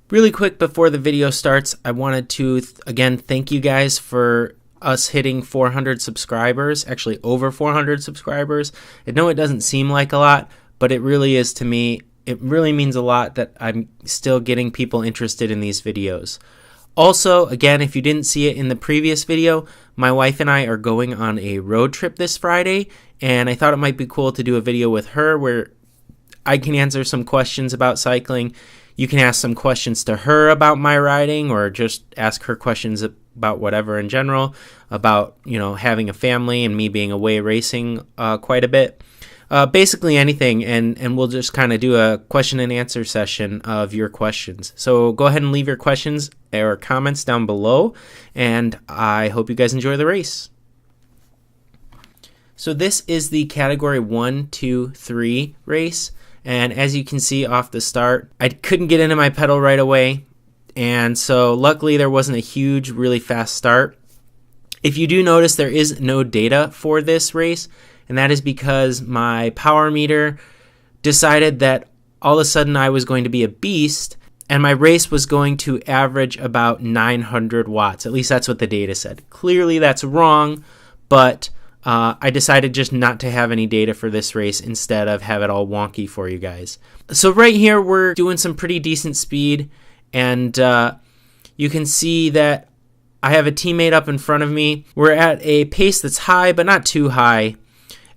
Really quick before the video starts, I wanted to again thank you guys for us hitting 400 subscribers, actually over 400 subscribers. I know it doesn't seem like a lot, but it really is to me. It really means a lot that I'm still getting people interested in these videos. Also, again, if you didn't see it in the previous video, my wife and I are going on a road trip this Friday, and I thought it might be cool to do a video with her where I can answer some questions about cycling. You can ask some questions to her about my riding, or just ask her questions about whatever in general, about, having a family and me being away racing quite a bit. Basically anything, and we'll just kind of do a question and answer session of your questions. So go ahead and leave your questions or comments down below, and I hope you guys enjoy the race. So this is the category 1, 2, 3 race. And as you can see off the start, I couldn't get into my pedal right away. And so luckily there wasn't a huge, really fast start. If you do notice, there is no data for this race. And that is because my power meter decided that all of a sudden I was going to be a beast. And my race was going to average about 900 watts. At least that's what the data said. Clearly that's wrong, but I decided just not to have any data for this race instead of have it all wonky for you guys. So right here we're doing some pretty decent speed, and you can see that I have a teammate up in front of me. We're at a pace that's high but not too high,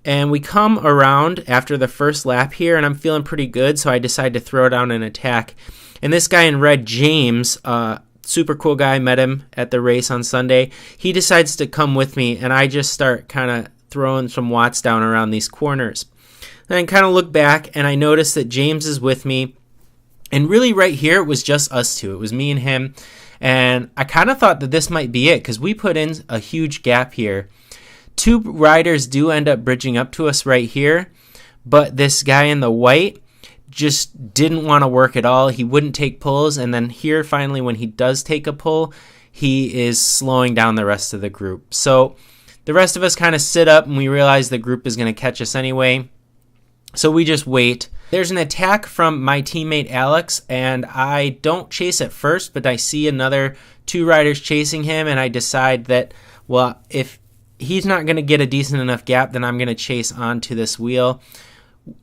and we come around after the first lap here, and I'm feeling pretty good, so I decide to throw down an attack. And this guy in red, James, super cool guy, met him at the race on Sunday. He decides to come with me, and I just start kind of throwing some watts down around these corners. Then I kind of look back, and I notice that James is with me, and really right here it was just us two. It was me and him, and I kind of thought that this might be it because we put in a huge gap here. Two riders do end up bridging up to us right here, but this guy in the white just didn't want to work at all. He wouldn't take pulls, and then here finally when he does take a pull, he is slowing down the rest of the group. So the rest of us kind of sit up, and we realize the group is going to catch us anyway, so we just wait. There's an attack from my teammate Alex, and I don't chase at first, but I see another two riders chasing him, and I decide that, well, if he's not going to get a decent enough gap, then I'm going to chase onto this wheel.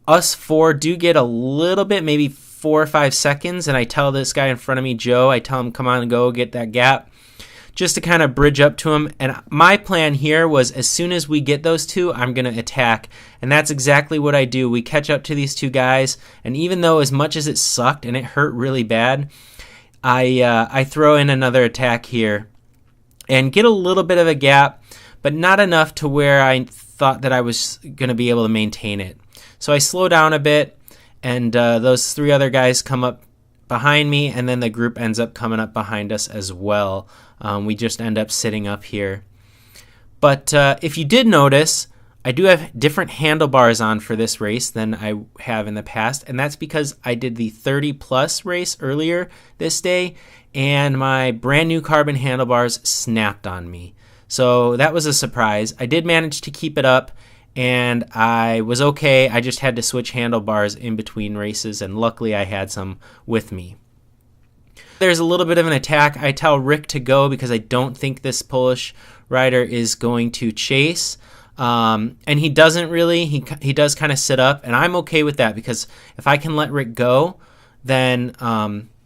Us four do get a little bit, maybe 4 or 5 seconds, and I tell this guy in front of me, Joe, I tell him, come on, go get that gap, just to kind of bridge up to him. And my plan here was as soon as we get those two, I'm going to attack, and that's exactly what I do. We catch up to these two guys, and even though as much as it sucked and it hurt really bad, I throw in another attack here and get a little bit of a gap, but not enough to where I thought that I was going to be able to maintain it. So I slow down a bit, and those three other guys come up behind me, and then the group ends up coming up behind us as well. We just end up sitting up here. But if you did notice, I do have different handlebars on for this race than I have in the past, and that's because I did the 30 plus race earlier this day, and my brand new carbon handlebars snapped on me. So that was a surprise. I did manage to keep it up, and I was okay. I just had to switch handlebars in between races, and luckily I had some with me. There's a little bit of an attack. I tell Rick to go because I don't think this Polish rider is going to chase. And he doesn't really. He does kind of sit up, and I'm okay with that because if I can let Rick go, then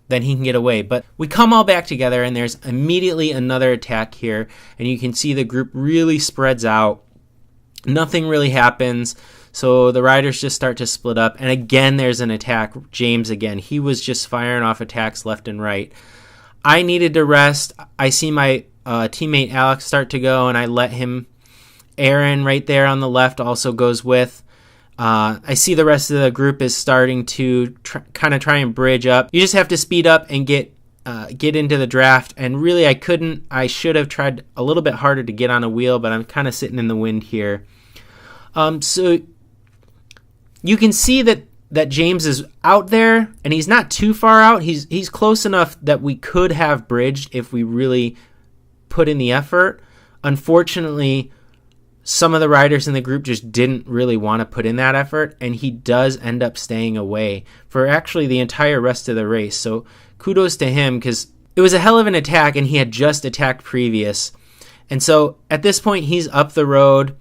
he can get away. But we come all back together, and there's immediately another attack here, and you can see the group really spreads out. Nothing really happens, so the riders just start to split up, and again there's an attack. James again, he was just firing off attacks left and right. I needed to rest. I see my teammate Alex start to go, and I let him. Aaron right there on the left also goes with. I see the rest of the group is starting to try and bridge up. You just have to speed up and get into the draft, and really I should have tried a little bit harder to get on a wheel, but I'm kind of sitting in the wind here. So you can see that James is out there, and he's not too far out. He's close enough that we could have bridged if we really put in the effort. Unfortunately, some of the riders in the group just didn't really want to put in that effort, and he does end up staying away for actually the entire rest of the race. So kudos to him because it was a hell of an attack and he had just attacked previous. And so at this point, he's up the road.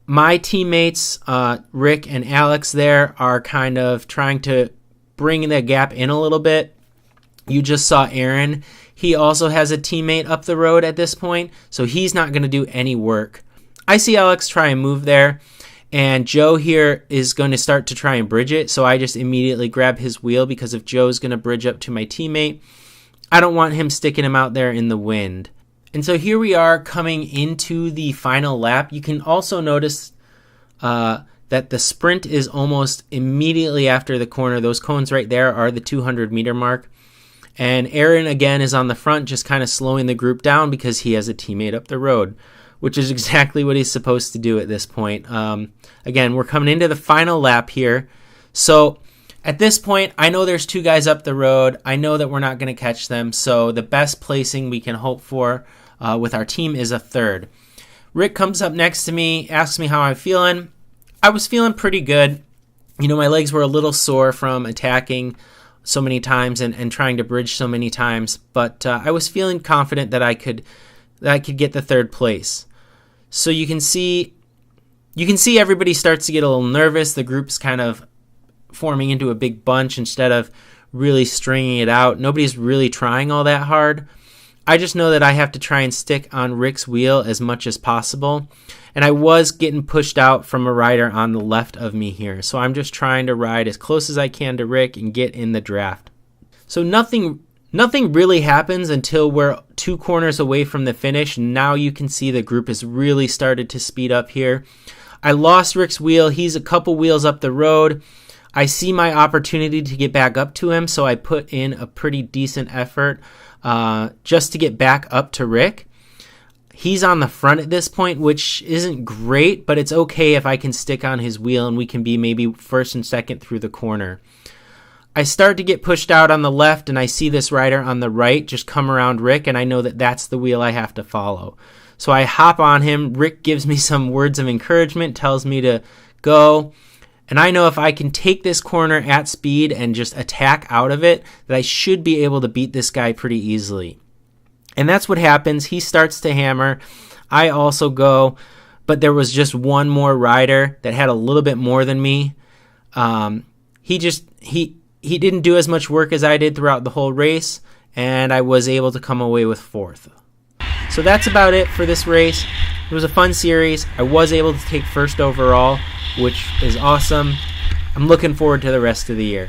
My teammates, Rick and Alex there, are kind of trying to bring the gap in a little bit. You just saw Aaron. He also has a teammate up the road at this point, so he's not going to do any work. I see Alex try and move there, and Joe here is going to start to try and bridge it, so I just immediately grab his wheel because if Joe's going to bridge up to my teammate, I don't want him sticking him out there in the wind. And so here we are coming into the final lap. You can also notice that the sprint is almost immediately after the corner. Those cones right there are the 200 meter mark. And Aaron again is on the front, just kind of slowing the group down because he has a teammate up the road, which is exactly what he's supposed to do at this point. Again, we're coming into the final lap here. So at this point, I know there's two guys up the road. I know that we're not going to catch them. So the best placing we can hope for with our team is a third. Rick comes up next to me, asks me how I'm feeling. I was feeling pretty good. You know, my legs were a little sore from attacking so many times and trying to bridge so many times, but I was feeling confident that I could get the third place. So you can see everybody starts to get a little nervous. The group's kind of forming into a big bunch instead of really stringing it out. Nobody's really trying all that hard. I just know that I have to try and stick on Rick's wheel as much as possible. And I was getting pushed out from a rider on the left of me here. So I'm just trying to ride as close as I can to Rick and get in the draft. So nothing really happens until we're 2 corners away from the finish. Now you can see the group has really started to speed up here. I lost Rick's wheel. He's a couple wheels up the road. I see my opportunity to get back up to him, so I put in a pretty decent effort just to get back up to Rick. He's on the front at this point, which isn't great, but it's okay if I can stick on his wheel and we can be maybe first and second through the corner. I start to get pushed out on the left, and I see this rider on the right just come around Rick, and I know that that's the wheel I have to follow. So I hop on him. Rick gives me some words of encouragement, tells me to go. And I know if I can take this corner at speed and just attack out of it, that I should be able to beat this guy pretty easily. And that's what happens. He starts to hammer. I also go, but there was just one more rider that had a little bit more than me. He didn't do as much work as I did throughout the whole race, and I was able to come away with 4th. So that's about it for this race. It was a fun series. I was able to take 1st overall, which is awesome. I'm looking forward to the rest of the year.